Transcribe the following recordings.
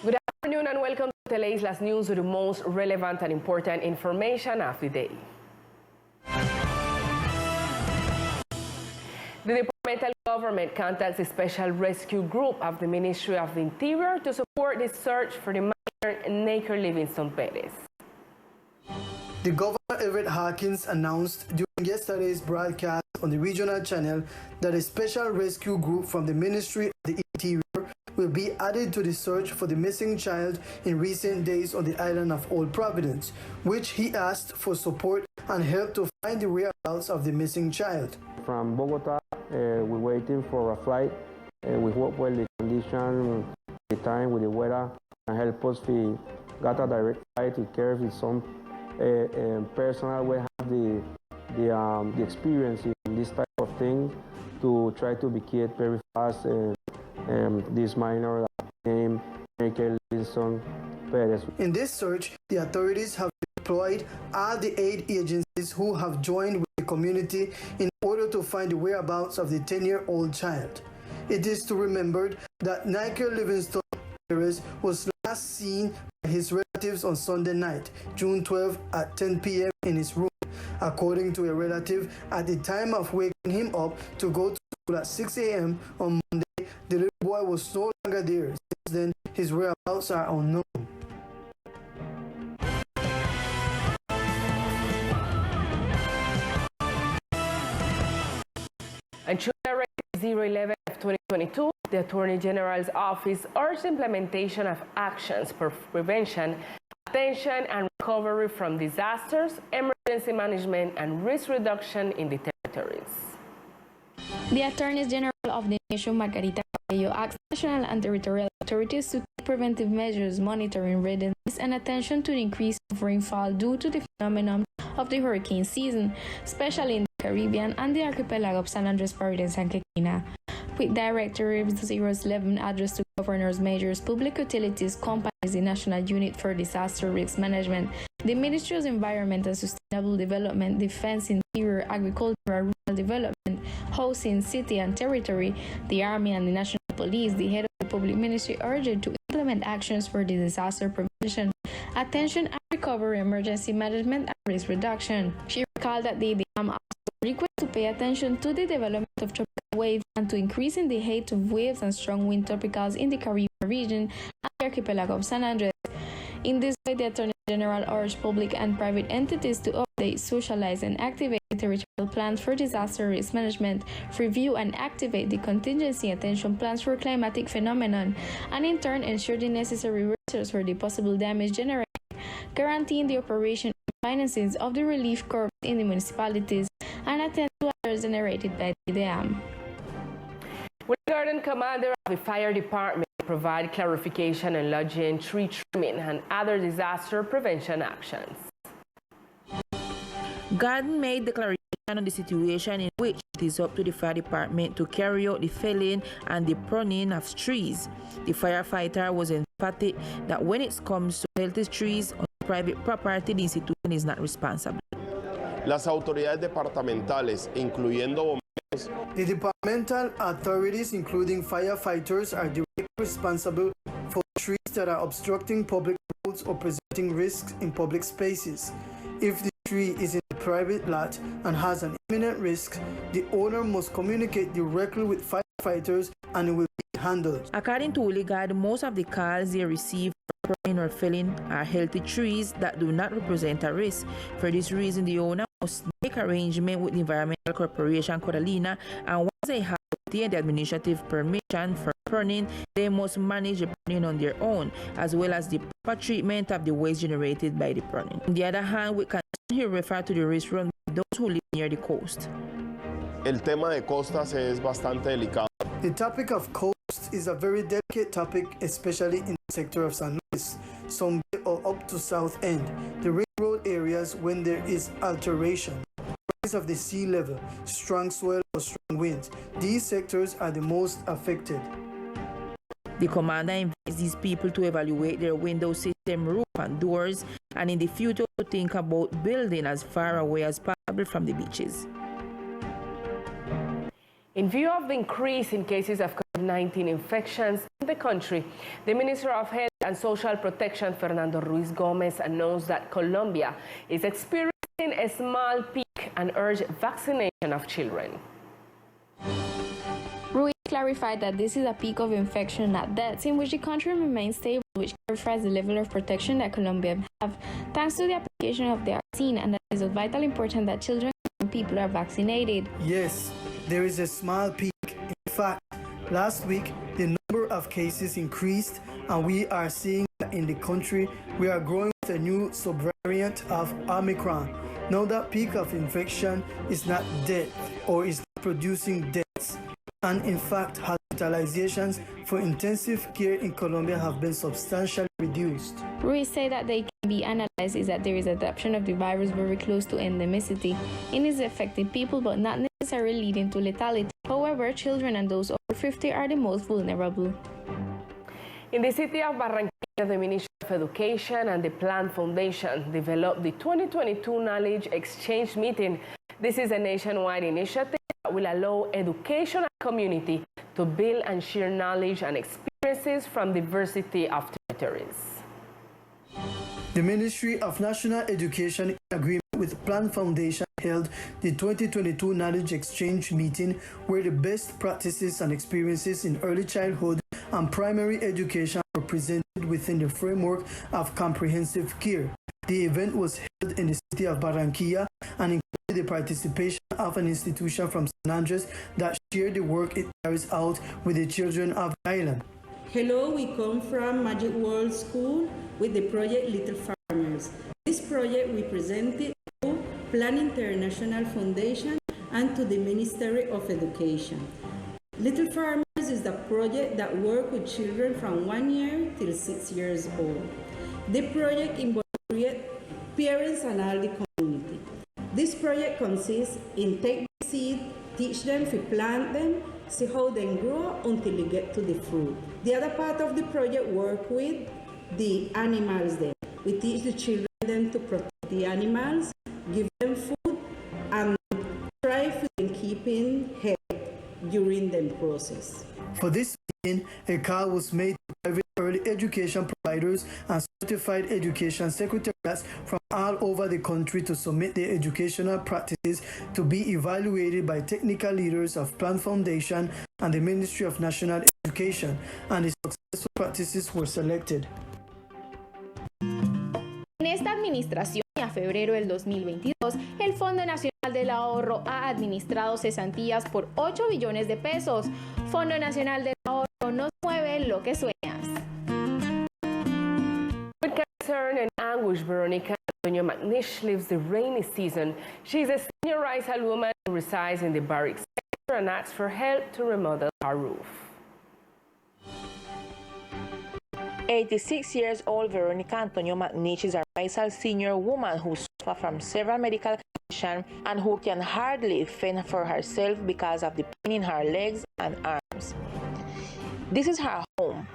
Good afternoon and welcome to Teleislas News with the most relevant and important information of the day. The departmental government contacts a special rescue group of the Ministry of the Interior to support the search for the minor Naker Livingston Perez. The Governor Everett Harkins announced during yesterday's broadcast on the regional channel that a special rescue group from the Ministry of the Interior will be added to the search for the missing child in recent days on the island of Old Providence, which he asked for support and help to find the whereabouts of the missing child. From Bogota, we're waiting for a flight. We hope well the condition, the time with the weather can help us to get a direct flight to care if some personnel will have the experience in this type of thing to try to locate very fast this minor named Naker Livingston Perez. In this search, the authorities have deployed all the aid agencies who have joined with the community in order to find the whereabouts of the 10-year-old child. It is to remember that Naker Livingston Perez was last seen by his relatives on Sunday night, June 12 at 10 p.m. in his room. According to a relative, at the time of waking him up to go to school at 6 a.m. on Monday, the little boy was no longer there. Since then, his whereabouts are unknown. And through Directive 011 of 2022, the Attorney General's Office urged implementation of actions for prevention, attention and recovery from disasters, emergency management and risk reduction in the territories. The Attorney General of the nation, Margarita Cabello, asked national and territorial authorities to take preventive measures, monitoring readiness and attention to the increase of rainfall due to the phenomenon of the hurricane season, especially in the Caribbean and the archipelago of San Andres, Providence, and Quequina. With Directive 011 addressed to governors, mayors, public utilities, companies, the National Unit for Disaster Risk Management, the Ministry of Environment and Sustainable Development, Defense, Interior, Agriculture, Rural Development, Housing, City and Territory, the Army and the National Police, the head of the Public Ministry urged to implement actions for the disaster prevention, attention and recovery, emergency management and risk reduction. She recalled that the DAM also request to pay attention to the development of tropical waves and to increasing the height of waves and strong wind tropicals in the Caribbean region and the archipelago of San Andres. In this way, the Attorney General urged public and private entities to update, socialize, and activate territorial plans for disaster risk management, review and activate the contingency attention plans for climatic phenomenon, and in turn ensure the necessary resources for the possible damage generated, guaranteeing the operation and finances of the relief corps in the municipalities, and attend to others generated by the dam. Garden Commander of the Fire Department provide clarification on lodging, tree trimming, and other disaster prevention actions. Garden made declaration on the situation in which it is up to the fire department to carry out the felling and the pruning of trees. The firefighter was emphatic that when it comes to healthy trees on private property, the institution is not responsible. Las autoridades departamentales, incluyendo bomberos. The departmental authorities, including firefighters, are directly responsible for trees that are obstructing public roads or presenting risks in public spaces. If the tree is in a private lot and has an imminent risk, the owner must communicate directly with firefighters and it will be handled. According to Uligard, most of the calls they receive for pruning or felling are healthy trees that do not represent a risk. For this reason, the owner must make arrangement with the Environmental Corporation Coralina, and once they have obtained the administrative permission for pruning, they must manage the pruning on their own, as well as the proper treatment of the waste generated by the pruning. On the other hand, we can here refer to the risk run by those who live near the coast. El tema de costas es bastante delicado. The topic of coast is a very delicate topic, especially in the sector of San Luis, Sun Bay or up to South End, the railroad areas when there is alteration, rise of the sea level, strong swell or strong winds. These sectors are the most affected. The commander invites these people to evaluate their window system, roof and doors, and in the future to think about building as far away as possible from the beaches. In view of the increase in cases of COVID-19 infections in the country, the Minister of Health and Social Protection, Fernando Ruiz Gomez, announced that Colombia is experiencing a small peak and urged vaccination of children. Ruiz clarified that this is a peak of infection, not deaths, in which the country remains stable, which clarifies the level of protection that Colombia have, thanks to the application of the vaccine, and that it is of vital importance that children and people are vaccinated. Yes, there is a small peak. In fact, last week, the number of cases increased, and we are seeing that in the country, we are growing with a new subvariant of Omicron. Now that peak of infection is not dead or is not producing deaths. And in fact, hospitalizations for intensive care in Colombia have been substantially reduced. Ruiz said that they can be analyzed is that there is adoption of the virus very close to endemicity. It is affecting people but not necessarily leading to lethality. However, children and those over 50 are the most vulnerable. In the city of Barranquilla, the Ministry of Education and the Plan Foundation developed the 2022 Knowledge Exchange Meeting. This is a nationwide initiative that will allow educational community to build and share knowledge and experiences from diversity of territories. The Ministry of National Education, in agreement with Plan Foundation, held the 2022 Knowledge Exchange Meeting, where the best practices and experiences in early childhood and primary education were presented within the framework of comprehensive care. The event was held in the city of Barranquilla and included the participation of an institution from San Andres that shared the work it carries out with the children of the island. Hello, we come from Magic World School with the project Little Farmers. This project we presented to Plan International Foundation and to the Ministry of Education. Little Farmers is the project that works with children from 1 year till 6 years old. The project involves parents and all the community. This project consists in take the seed, teach them to plant them, see how they grow until they get to the fruit. The other part of the project work with the animals there. We teach the children them to protect the animals, give them food, and try to keep in health during the process. For this meeting, a call was made to private early education providers and certified education secretariats from all over the country to submit their educational practices to be evaluated by technical leaders of Plan Foundation and the Ministry of National Education, and the successful practices were selected. En esta administración, a febrero del 2022, el Fondo Nacional del Ahorro ha administrado cesantías por 8 billones de pesos. Fondo Nacional del Ahorro no mueve lo que sueñas. With concern and anguish, Veronica Antonio McNish lives the rainy season. She is a senior Raizal woman who resides in the barracks sector and asks for help to remodel her roof. 86 years old Veronica Antonio McNish is a Raizal senior woman who suffers from several medical conditions and who can hardly fend for herself because of the pain in her legs and arms. This is her home.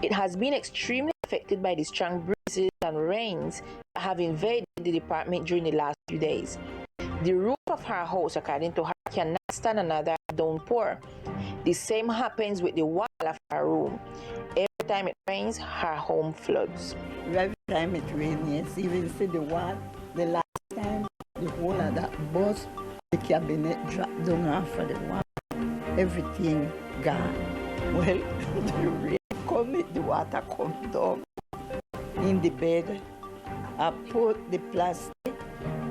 It has been extremely affected by the strong breezes and rains that have invaded the department during the last few days. The roof of her house, according to her, cannot stand another downpour. The same happens with the wall of her room. Every time it rains, her home floods. Every time it rains, yes, even see the wall, the last time, the whole of that bus, the cabinet dropped down off of the wall. Everything gone. Well, the rain come, the water come down in the bed. I put the plastic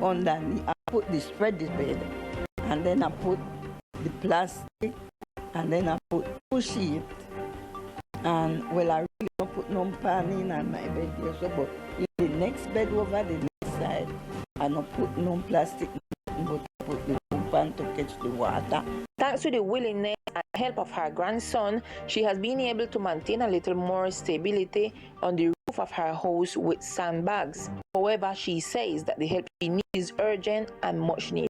underneath, I put the spread the bed, and then I put the plastic, and then I put 2 sheets. And well, I really don't put no pan in on my bed here, so but in the next bed over the next side, I don't put no plastic, but I put the pan to catch the water. Thanks to the willingness and help of her grandson, she has been able to maintain a little more stability on the roof of her house with sandbags. However, she says that the help she needs is urgent and much needed.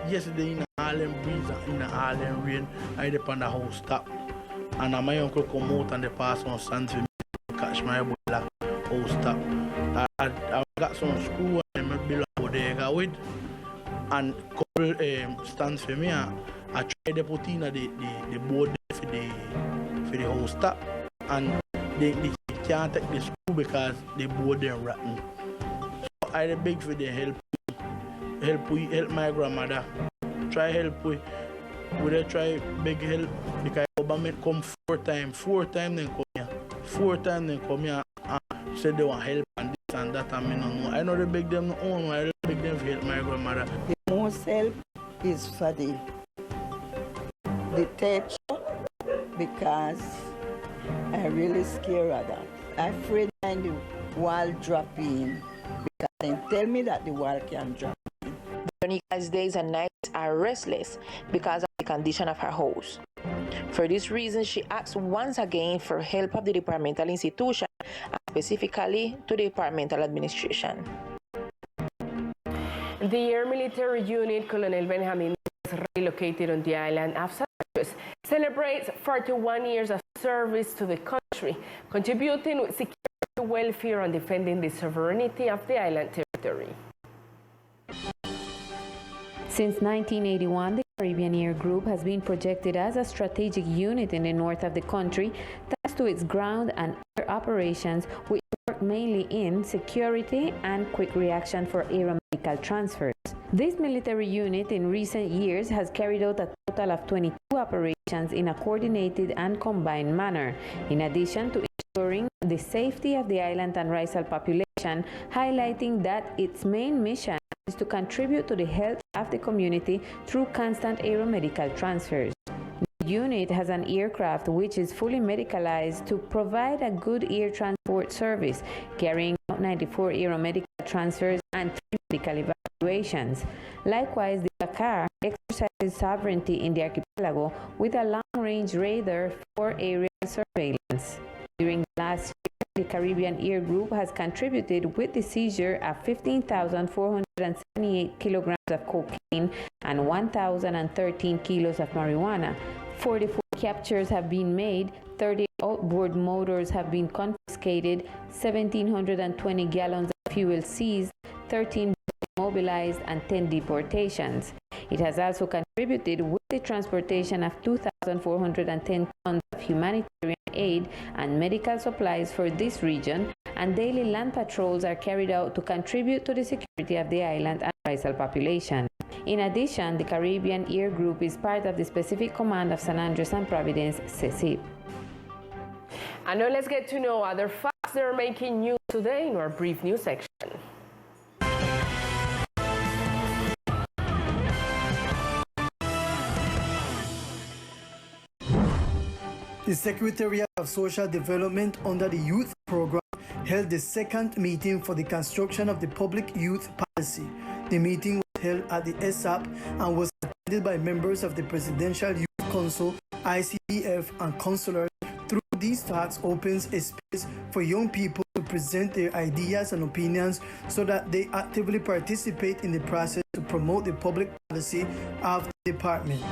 Yesterday in the Harlem breeze and in the Harlem rain, I did on the house top. And my uncle come out and they pass on sand for me to catch my boiler house top. I got some screw and I build a bodega with and couple stands for me. I tried to put in the board for the house top. And they can't take the school because the board them rotten. So I beg for the help my grandmother. Try help we they try big help because government come four times then come here. 4 times then come here and say they want help and this and that and me no know. I know they beg them no own, I beg them for help my grandmother. The most help is for the teacher because I'm really scared of that. I'm afraid when the wall drop in because they tell me that the wall can drop. Veronica's days and nights are restless because of the condition of her house. For this reason, she asks once again for help of the departmental institution, and specifically to the departmental administration. The Air Military Unit Colonel Benjamin was relocated on the island of San Andres, celebrates 41 years of service to the country, contributing with security, welfare, and defending the sovereignty of the island territory. Since 1981, the Caribbean Air Group has been projected as a strategic unit in the north of the country, thanks to its ground and air operations, which work mainly in security and quick reaction for aeromedical transfers. This military unit in recent years has carried out a total of 22 operations in a coordinated and combined manner, in addition to ensuring the safety of the island and Rizal population, highlighting that its main mission is to contribute to the health of the community through constant aeromedical transfers. The unit has an aircraft which is fully medicalized to provide a good air transport service, carrying out 94 aeromedical transfers and 3 medical evaluations. Likewise, the Dakar exercises sovereignty in the archipelago with a long-range radar for aerial surveillance. During the last year, the Caribbean Air Group has contributed with the seizure of 15,478 kilograms of cocaine and 1,013 kilos of marijuana. 44 captures have been made, 30 outboard motors have been confiscated, 1,720 gallons of fuel seized, 13 mobilized, and 10 deportations. It has also contributed with the transportation of 2,410 tons of humanitarian aid and medical supplies for this region, and daily land patrols are carried out to contribute to the security of the island and Rizal population. In addition, the Caribbean Air Group is part of the Specific Command of San Andres and Providence, CECIP. And now let's get to know other facts that are making news today in our brief news section. The Secretariat of Social Development under the Youth Program held the second meeting for the construction of the public youth policy. The meeting was held at the ESAP and was attended by members of the Presidential Youth Council, ICDF, and councillors. Through these talks opens a space for young people to present their ideas and opinions so that they actively participate in the process to promote the public policy of the department.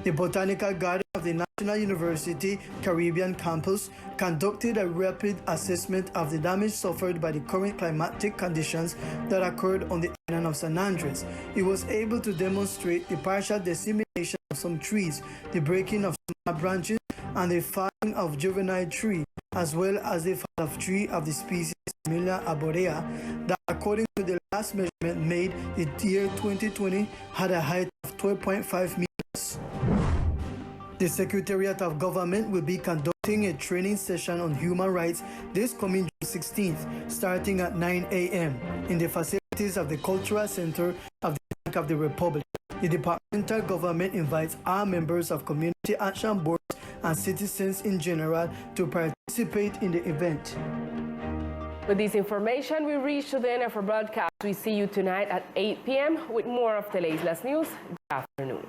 The Botanical Garden of the National University Caribbean Campus conducted a rapid assessment of the damage suffered by the current climatic conditions that occurred on the island of San Andres. It was able to demonstrate the partial dissemination of some trees, the breaking of some branches, and the falling of juvenile trees, as well as the fall of tree of the species Camellia arborea that, according to the last measurement made in the year 2020, had a height of 12.5 meters. The Secretariat of Government will be conducting a training session on human rights this coming June 16th, starting at 9 a.m. in the facilities of the Cultural Center of the Bank of the Republic. The departmental government invites all members of community action boards and citizens in general to participate in the event. With this information, we reach to the end of our broadcast. We see you tonight at 8 p.m. with more of Teleislas News. Good afternoon.